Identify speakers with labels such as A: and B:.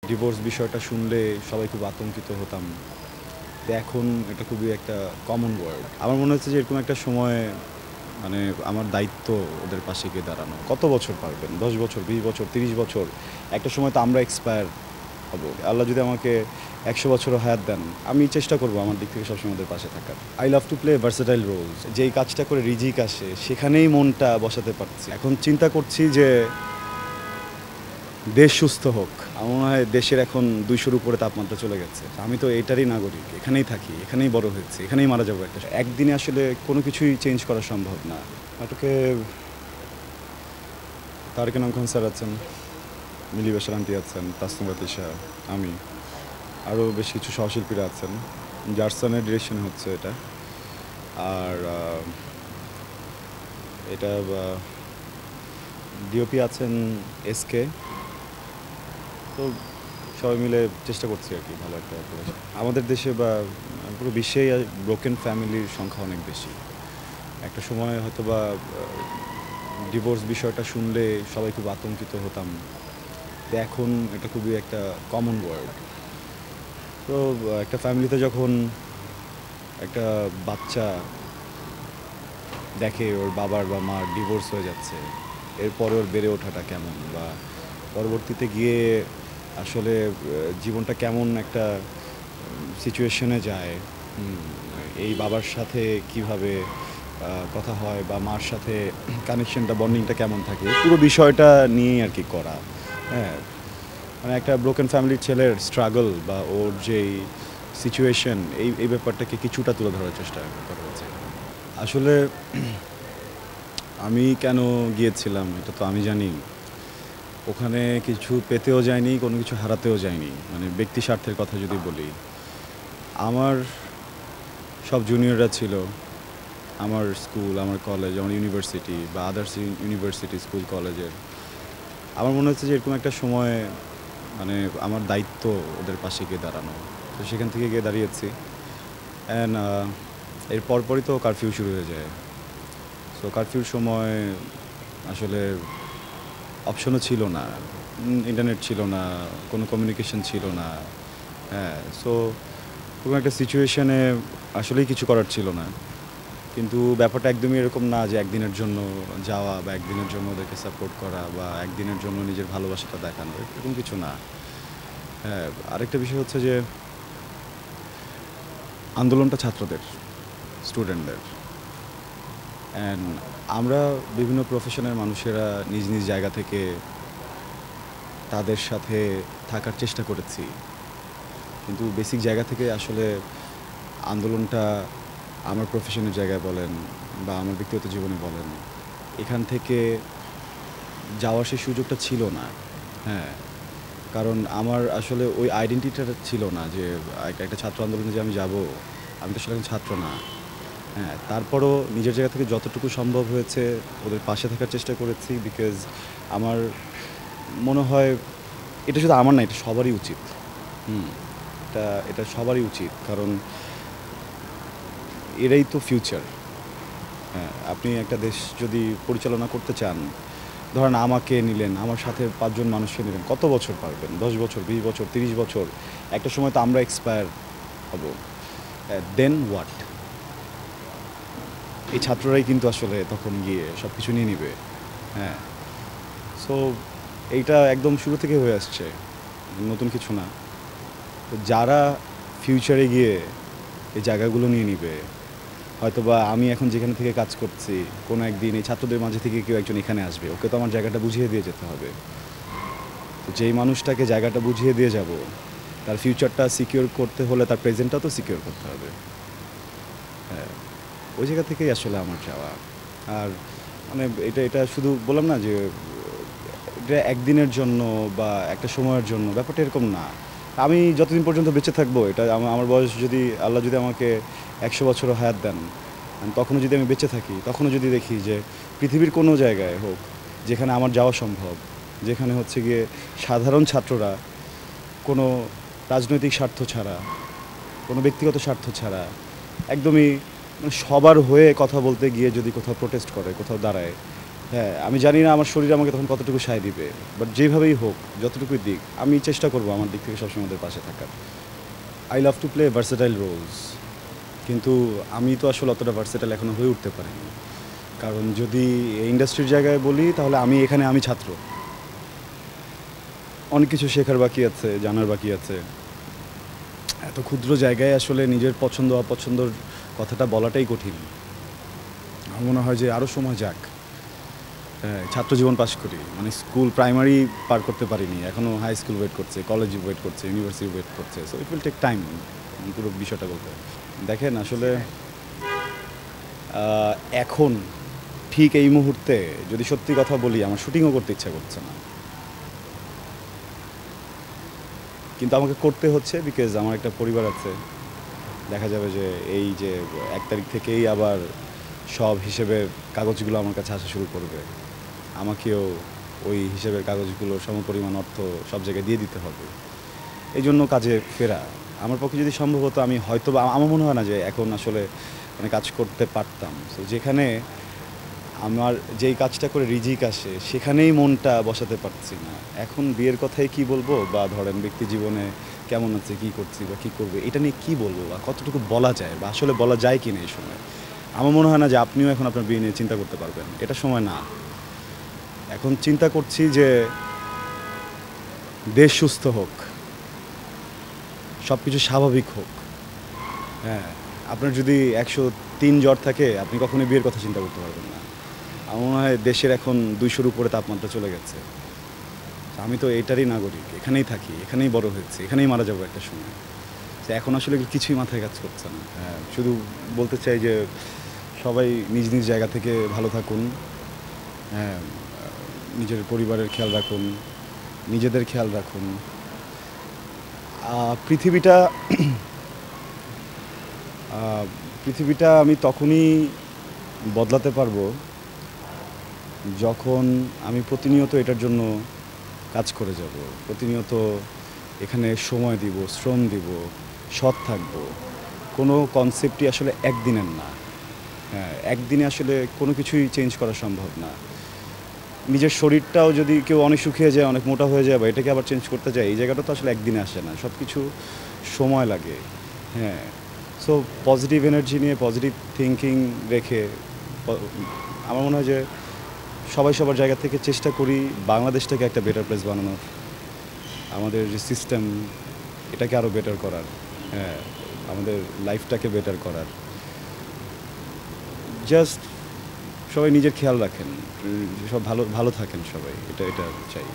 A: Divorce বিষয়টা শুনলে সবাই খুব আতঙ্কিত হতাম। তো এখন এটা খুবই একটা কমন ওয়ার্ড। আমার মনে হচ্ছে যে এরকম একটা সময় মানে আমার দায়িত্ব ওদের পাশে গিয়ে দাঁড়ানো। কত বছর পারবেন? ১০ বছর, ২০ বছর, ৩০ বছর। একটা সময় তো আমরা এক্সপায়ার হব। আল্লাহ যদি আমাকে ১০০ বছরও হায়াত দেন, আমি চেষ্টা করব আমার দিক থেকে সবসময় ওদের পাশে থাকার। I love to play versatile roles. যেই কাজটা করে রিজিক আসে, সেখানেই মনটা বসাতে পারছি। এখন চিন্তা করছি যে দেশ সুস্থ হোক। আমার মনে হয় দেশের এখন ২০০-র উপরে তাপমাত্রা চলে গেছে। আমি তো এটারই নাগরিক। এখানেই থাকি, এখানেই বড় হয়েছি, এখানেই মারা যাবো একটা। একদিনে আসলে কোনো কিছুই চেঞ্জ করা সম্ভব না। নাটকে তারেক ইনাম খান স্যার আছেন, মিলি বেশার আন্টি আছেন, তাসনিমা তিশা, আমি। আরও বেশ কিছু সহশিল্পীরা আছেন। জারসানের ডিরেকশনে হচ্ছে এটা। আর এটা ডিওপি আছেন এসকে। তো সবাই মিলে চেষ্টা করছি আর কি ভালো একটা অপারেশন। আমাদের দেশে বা পুরো বিশ্বেই ব্রোকেন ফ্যামিলির সংখ্যা অনেক বেশি। একটা সময় হয়তো বা ডিভোর্স বিষয়টা শুনলে সবাই খুব আতঙ্কিত হতাম। তো এখন এটা খুবই একটা কমন ওয়ার্ড। তো একটা ফ্যামিলিতে যখন একটা বাচ্চা দেখে ওর বাবার বা মার ডিভোর্স হয়ে যাচ্ছে, এরপরে ওর বেড়ে ওঠাটা কেমন, বা পরবর্তীতে গিয়ে আসলে জীবনটা কেমন একটা সিচুয়েশনে যায়, এই বাবার সাথে কিভাবে কথা হয় বা মার সাথে কানেকশনটা বন্ডিংটা কেমন থাকে, পুরো বিষয়টা নিয়েই আর কি করা। হ্যাঁ, মানে একটা ব্রোকেন ফ্যামিলির ছেলের স্ট্রাগল বা ওর যেই সিচুয়েশন, এই ব্যাপারটাকে কিছুটা তুলে ধরার চেষ্টা করা হয়েছে। আসলে আমি কেন গিয়েছিলাম এটা তো আমি জানি। ওখানে কিছু পেতেও যায়নি, কোনো কিছু হারাতেও যায়নি। মানে ব্যক্তি স্বার্থের কথা যদি বলি, আমার সব জুনিয়ররা ছিল আমার স্কুল, আমার কলেজ, আমার ইউনিভার্সিটি বা আদার্স ইউনিভার্সিটি, স্কুল, কলেজের। আমার মনে হচ্ছে যে এরকম একটা সময় মানে আমার দায়িত্ব ওদের পাশে গিয়ে দাঁড়ানো। তো সেখান থেকে গিয়ে দাঁড়িয়েছি। অ্যান্ড এর পরপরই তো কারফিউ শুরু হয়ে যায়। সো কারফিউর সময় আসলে অপশনও ছিল না। ইন্টারনেট ছিল না, কোনো কমিউনিকেশন ছিল না। হ্যাঁ, সো কোনো একটা সিচুয়েশনে আসলেই কিছু করার ছিল না। কিন্তু ব্যাপারটা একদমই এরকম না যে একদিনের জন্য যাওয়া বা একদিনের জন্য ওদেরকে সাপোর্ট করা বা একদিনের জন্য নিজের ভালোবাসাটা দেখানো, এরকম কিছু না। হ্যাঁ, আরেকটা বিষয় হচ্ছে যে আন্দোলনটা ছাত্রদের, স্টুডেন্টদের। অ্যান্ড আমরা বিভিন্ন প্রফেশনের মানুষেরা নিজ নিজ জায়গা থেকে তাদের সাথে থাকার চেষ্টা করেছি। কিন্তু বেসিক জায়গা থেকে আসলে আন্দোলনটা আমার প্রফেশনের জায়গায় বলেন বা আমার ব্যক্তিগত জীবনে বলেন, এখান থেকে যাওয়ার সেই সুযোগটা ছিল না। হ্যাঁ, কারণ আমার আসলে ওই আইডেন্টিটিটা ছিল না যে একটা ছাত্র আন্দোলনে যে আমি যাব, আমি তো আসলে এখন ছাত্র না। হ্যাঁ, তারপরও নিজের জায়গা থেকে যতটুকু সম্ভব হয়েছে ওদের পাশে থাকার চেষ্টা করেছি, বিকজ আমার মনে হয় এটা শুধু আমার না, এটা সবারই উচিত। হুম, এটা এটা সবারই উচিত, কারণ এরাই তো ফিউচার। হ্যাঁ, আপনি একটা দেশ যদি পরিচালনা করতে চান, ধরেন আমাকে নিলেন, আমার সাথে ৫ জন মানুষকে নিলেন, কত বছর পারবেন? ১০ বছর, ২০ বছর, ৩০ বছর। একটা সময় তো আমরা এক্সপায়ার হব। দেন হোয়াট? এই ছাত্ররাই কিন্তু আসলে তখন গিয়ে সব কিছু নিয়ে নিবে। হ্যাঁ, সো এইটা একদম শুরু থেকে হয়ে আসছে, নতুন কিছু না। তো যারা ফিউচারে গিয়ে এই জায়গাগুলো নিয়ে নিবে, হয়তোবা আমি এখন যেখানে থেকে কাজ করছি, কোনো একদিন এই ছাত্রদের মাঝে থেকে কেউ একজন এখানে আসবে, ওকে তো আমার জায়গাটা বুঝিয়ে দিয়ে যেতে হবে। তো যেই মানুষটাকে জায়গাটা বুঝিয়ে দিয়ে যাব, তার ফিউচারটা সিকিউর করতে হলে তার প্রেজেন্টটাও তো সিকিউর করতে হবে। হ্যাঁ, ওই জায়গা থেকেই আসলে আমার যাওয়া। আর মানে এটা এটা শুধু বললাম না যে এটা একদিনের জন্য বা একটা সময়ের জন্য, ব্যাপারটা এরকম না। আমি যতদিন পর্যন্ত বেঁচে থাকবো, এটা আমার বয়স যদি আল্লাহ যদি আমাকে ১০০ বছরও হায়াত দেন, তখনও যদি আমি বেঁচে থাকি, তখনও যদি দেখি যে পৃথিবীর কোনো জায়গায় হোক যেখানে আমার যাওয়া সম্ভব, যেখানে হচ্ছে গিয়ে সাধারণ ছাত্ররা কোনো রাজনৈতিক স্বার্থ ছাড়া, কোনো ব্যক্তিগত স্বার্থ ছাড়া একদমই মানে সবার হয়ে কথা বলতে গিয়ে যদি কোথাও প্রোটেস্ট করে, কোথাও দাঁড়ায়, হ্যাঁ, আমি জানি না আমার শরীর আমাকে তখন কতটুকু সায় দিবে। বাট যেভাবেই হোক, যতটুকুই দিক, আমি চেষ্টা করব আমার দিক থেকে সবসময় ওদের পাশে থাকার। I love to play versatile roles. কিন্তু আমি তো আসলে অতটা ভার্সেটাইল এখনো হয়ে উঠতে পারিনি। কারণ যদি এই ইন্ডাস্ট্রির জায়গায় বলি তাহলে আমি ছাত্র। অনেক কিছু শেখার বাকি আছে, জানার বাকি আছে। এত ক্ষুদ্র জায়গায় আসলে নিজের পছন্দ অপছন্দর কথাটা বলাটাই কঠিন। আমার মনে হয় যে আরও সময় যাক। হ্যাঁ, ছাত্র জীবন পাস করি, মানে স্কুল প্রাইমারি পার করতে পারিনি, এখনও হাই স্কুল ওয়েট করছে, কলেজ ওয়েট করছে, ইউনিভার্সিটি ওয়েট করছে। So it will take time পুরো বিষয়টা বলতে। দেখেন আসলে এখন ঠিক এই মুহূর্তে যদি সত্যি কথা বলি, আমার শুটিংও করতে ইচ্ছা করছে না, কিন্তু আমাকে করতে হচ্ছে বিকজ আমার একটা পরিবার আছে। দেখা যাবে যে এই যে 1 তারিখ থেকেই আবার সব হিসেবের কাগজগুলো আমার কাছে আসা শুরু করবে। আমাকেও ওই হিসেবের কাগজগুলো সমপরিমাণ অর্থ সব জায়গায় দিয়ে দিতে হবে। এই জন্য কাজে ফেরা আমার পক্ষে যদি সম্ভব হতো, আমি হয়তো বা আমার মনে হয় না যে এখন আসলে মানে কাজ করতে পারতাম। তো যেখানে আমার যেই কাজটা করে রিজিক আসে সেখানেই মনটা বসাতে পারছি না। এখন বিয়ের কথাই কি বলবো, বা ধরেন ব্যক্তি জীবনে কেমন আছে, কি করছি বা কী করবে, এটা নিয়ে কী বলবো বা কতটুকু বলা যায় বা আসলে বলা যায় কি না এই সময়। আমার মনে হয় না যে আপনিও এখন আপনার বিয়ে নিয়ে চিন্তা করতে পারবেন, এটা সময় না। এখন চিন্তা করছি যে দেশ সুস্থ হোক, সব কিছু স্বাভাবিক হোক। হ্যাঁ, আপনার যদি 103 জ্বর থাকে আপনি কখনোই বিয়ের কথা চিন্তা করতে পারবেন না। আমার মনে হয় দেশের এখন 200-র উপরে তাপমাত্রা চলে গেছে। আমি তো এটারই নাগরিক, এখানেই থাকি, এখানেই বড় হয়েছি, এখানেই মারা যাবো একটা সময়। তো এখন আসলে কিছুই মাথায় কাজ করছে না। হ্যাঁ, শুধু বলতে চাই যে সবাই নিজ নিজ জায়গা থেকে ভালো থাকুন। হ্যাঁ, নিজের পরিবারের খেয়াল রাখুন, নিজেদের খেয়াল রাখুন। পৃথিবীটা পৃথিবীটা আমি তখনই বদলাতে পারবো যখন আমি প্রতিনিয়ত এটার জন্য কাজ করে যাব, প্রতিনিয়ত এখানে সময় দিব, শ্রম দিব, সৎ থাকব। কোনো কনসেপ্টই আসলে একদিনের না। হ্যাঁ, একদিনে আসলে কোনো কিছুই চেঞ্জ করা সম্ভব না। নিজের শরীরটাও যদি কেউ অনেক শুকিয়ে যায়, অনেক মোটা হয়ে যায় বা এটাকে আবার চেঞ্জ করতে যায়, এই জায়গাটা তো আসলে একদিনে আসে না, সব কিছু সময় লাগে। হ্যাঁ, সো পজিটিভ এনার্জি নিয়ে, পজিটিভ থিঙ্কিং রেখে আমার মনে হয় যে সবাই সবার জায়গা থেকে চেষ্টা করি বাংলাদেশটাকে একটা বেটার প্লেস বানানোর, আমাদের যে সিস্টেম এটাকে আরও বেটার করার। হ্যাঁ, আমাদের লাইফটাকে বেটার করার। জাস্ট সবাই নিজের খেয়াল রাখেন, সব ভালো ভালো থাকেন সবাই, এটা চাই।